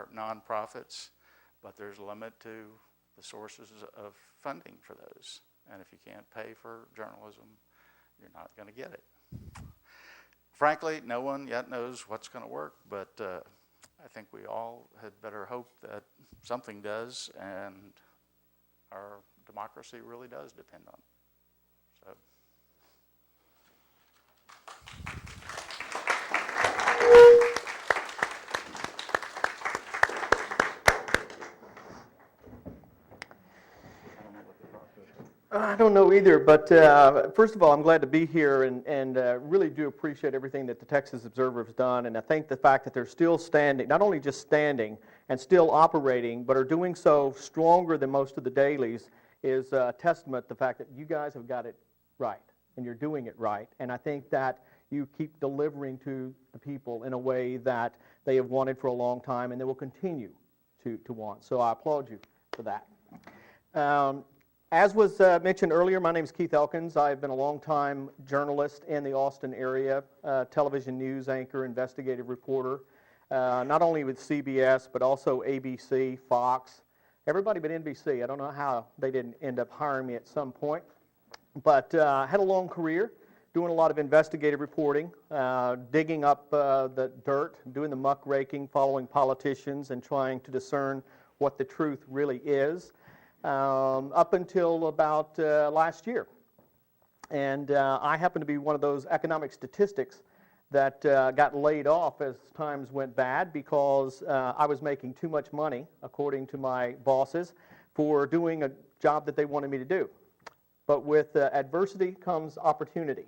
are nonprofits, but there's a limit to the sources of funding for those. And if you can't pay for journalism, you're not going to get it. Frankly, no one yet knows what's going to work, but I think we all had better hope that something does, and our democracy really does depend on it. So. I don't know either, but first of all, I'm glad to be here and really do appreciate everything that the Texas Observer has done, and I think the fact that they're still standing, not only just standing and still operating, but are doing so stronger than most of the dailies is a testament to the fact that you guys have got it right, and you're doing it right, and I think that you keep delivering to the people in a way that they have wanted for a long time, and they will continue to want. So I applaud you for that. As was mentioned earlier, my name is Keith Elkins. I've been a long-time journalist in the Austin area, television news anchor, investigative reporter, not only with CBS, but also ABC, Fox, everybody but NBC. I don't know how they didn't end up hiring me at some point, but had a long career doing a lot of investigative reporting, digging up the dirt, doing the muck raking, following politicians, and trying to discern what the truth really is. Up until about last year. And I happen to be one of those economic statistics that got laid off as times went bad because I was making too much money, according to my bosses, for doing a job that they wanted me to do. But with adversity comes opportunity.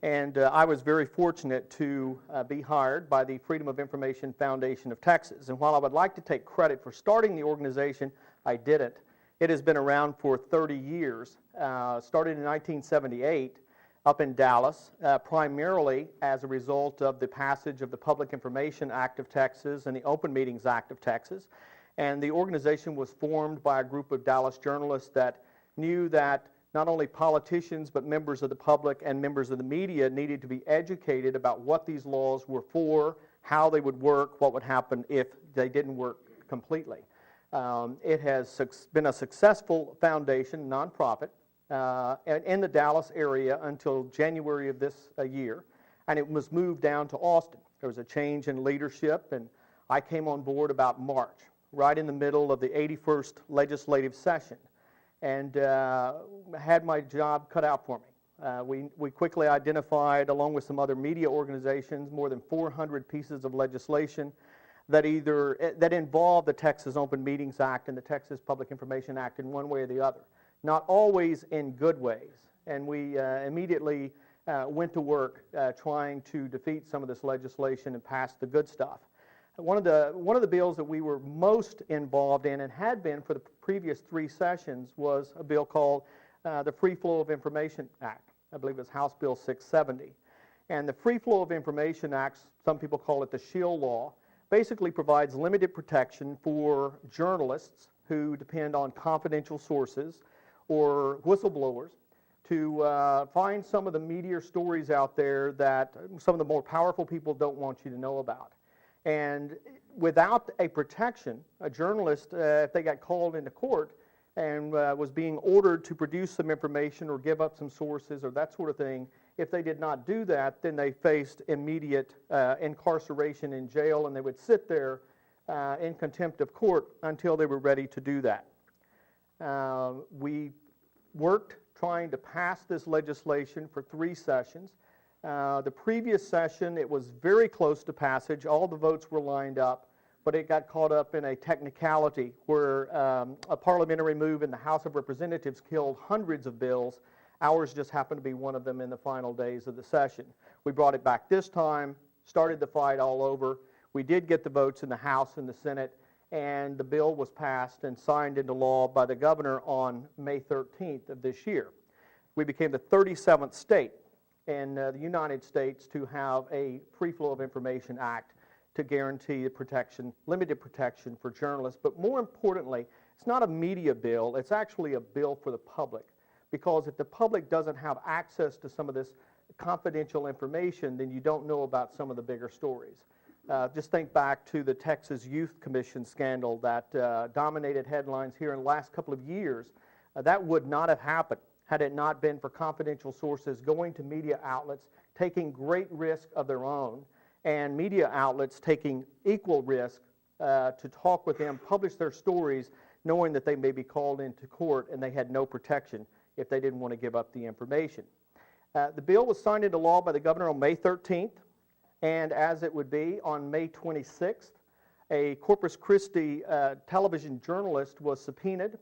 And I was very fortunate to be hired by the Freedom of Information Foundation of Texas. And while I would like to take credit for starting the organization, I didn't. It has been around for 30 years, started in 1978 up in Dallas, primarily as a result of the passage of the Public Information Act of Texas and the Open Meetings Act of Texas. And the organization was formed by a group of Dallas journalists that knew that not only politicians but members of the public and members of the media needed to be educated about what these laws were for, how they would work, what would happen if they didn't work completely. It has been a successful foundation, nonprofit, in the Dallas area until January of this year, and it was moved down to Austin. There was a change in leadership, and I came on board about March, right in the middle of the 81st legislative session, and had my job cut out for me. We quickly identified, along with some other media organizations, more than 400 pieces of legislation that involve the Texas Open Meetings Act and the Texas Public Information Act in one way or the other, not always in good ways. And we immediately went to work trying to defeat some of this legislation and pass the good stuff. One of the bills that we were most involved in and had been for the previous 3 sessions was a bill called the Free Flow of Information Act. I believe it was House Bill 670. And the Free Flow of Information Act, some people call it the Shield Law, basically provides limited protection for journalists who depend on confidential sources or whistleblowers to find some of the meteor stories out there that some of the more powerful people don't want you to know about. And without a protection, a journalist, if they got called into court and was being ordered to produce some information or give up some sources or that sort of thing, if they did not do that, then they faced immediate incarceration in jail, and they would sit there in contempt of court until they were ready to do that. We worked trying to pass this legislation for 3 sessions. The previous session, it was very close to passage. All the votes were lined up, but it got caught up in a technicality where a parliamentary move in the House of Representatives killed hundreds of bills. Ours just happened to be one of them in the final days of the session. We brought it back this time, started the fight all over. We did get the votes in the House and the Senate, and the bill was passed and signed into law by the governor on May 13th of this year. We became the 37th state in the United States to have a Free Flow of Information Act to guarantee the protection, limited protection for journalists. But more importantly, it's not a media bill, it's actually a bill for the public. Because if the public doesn't have access to some of this confidential information, then you don't know about some of the bigger stories. Just think back to the Texas Youth Commission scandal that dominated headlines here in the last couple of years. That would not have happened had it not been for confidential sources going to media outlets, taking great risk of their own, and media outlets taking equal risk to talk with them, publish their stories, knowing that they may be called into court and they had no protection if they didn't want to give up the information. The bill was signed into law by the governor on May 13th, and as it would be, on May 26th, a Corpus Christi television journalist was subpoenaed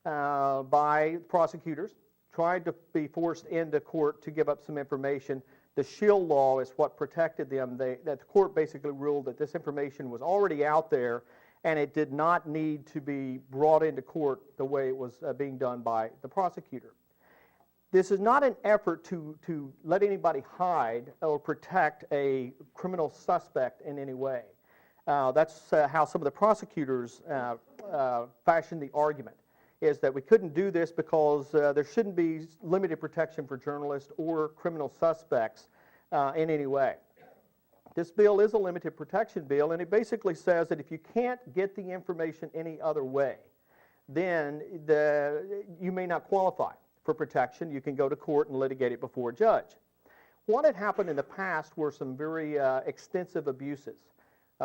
by prosecutors, tried to be forced into court to give up some information. The shield law is what protected them. That the court basically ruled that this information was already out there and it did not need to be brought into court the way it was being done by the prosecutor. This is not an effort to let anybody hide or protect a criminal suspect in any way. That's how some of the prosecutors fashioned the argument, is that we couldn't do this because there shouldn't be limited protection for journalists or criminal suspects in any way. This bill is a limited protection bill, and it basically says that if you can't get the information any other way, then you may not qualify for protection. You can go to court and litigate it before a judge. What had happened in the past were some very extensive abuses.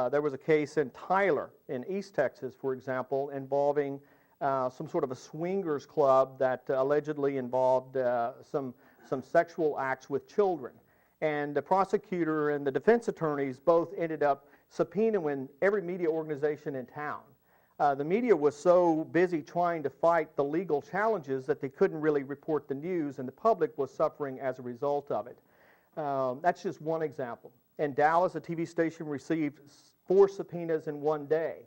There was a case in Tyler in East Texas, for example, involving some sort of a swingers club that allegedly involved some sexual acts with children. And the prosecutor and the defense attorneys both ended up subpoenaing every media organization in town. The media was so busy trying to fight the legal challenges that they couldn't really report the news, and the public was suffering as a result of it. That's just one example. In Dallas, a TV station received 4 subpoenas in one day.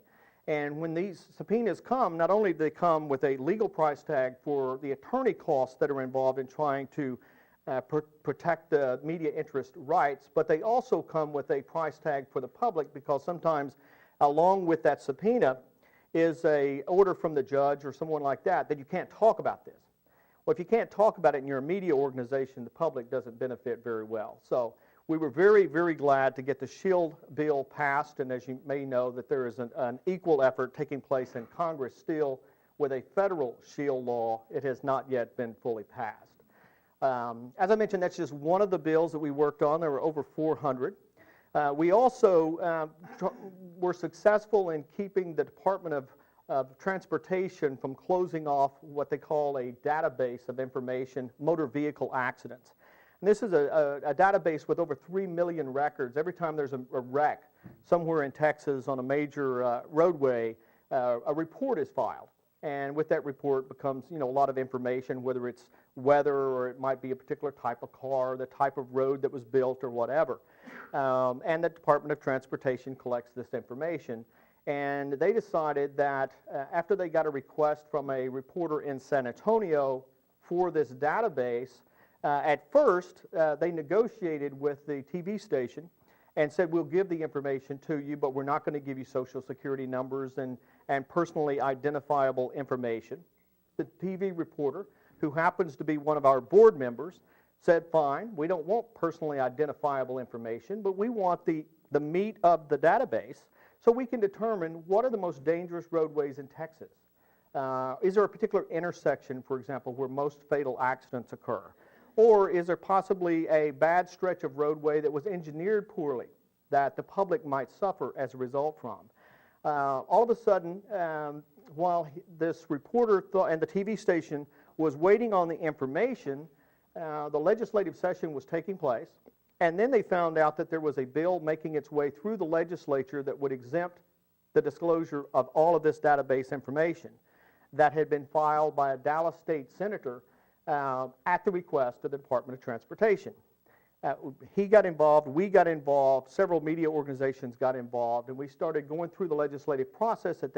And when these subpoenas come, not only do they come with a legal price tag for the attorney costs that are involved in trying to protect the media interest rights, but they also come with a price tag for the public, because sometimes along with that subpoena is a order from the judge or someone like that you can't talk about this. Well, if you can't talk about it in your media organization, the public doesn't benefit very well. So we were very, very glad to get the SHIELD bill passed, and as you may know, that there is an equal effort taking place in Congress still with a federal SHIELD law. It has not yet been fully passed. As I mentioned, that's just one of the bills that we worked on. There were over 400. We also were successful in keeping the Department of Transportation from closing off what they call a database of information, motor vehicle accidents. And this is a database with over 3 million records. Every time there's a wreck somewhere in Texas on a major roadway, a report is filed. And with that report becomes, a lot of information, whether it's weather or it might be a particular type of car, the type of road that was built or whatever. And the Department of Transportation collects this information. And they decided that after they got a request from a reporter in San Antonio for this database, at first they negotiated with the TV station and said, we'll give the information to you, but we're not going to give you social security numbers and personally identifiable information. The TV reporter, who happens to be one of our board members, said, fine, we don't want personally identifiable information, but we want the meat of the database so we can determine what are the most dangerous roadways in Texas. Is there a particular intersection, for example, where most fatal accidents occur? Or is there possibly a bad stretch of roadway that was engineered poorly that the public might suffer as a result from? All of a sudden, while this reporter and the TV station was waiting on the information, the legislative session was taking place, and then they found out that there was a bill making its way through the legislature that would exempt the disclosure of all of this database information that had been filed by a Dallas state senator at the request of the Department of Transportation. He got involved, we got involved, several media organizations got involved, and we started going through the legislative process at that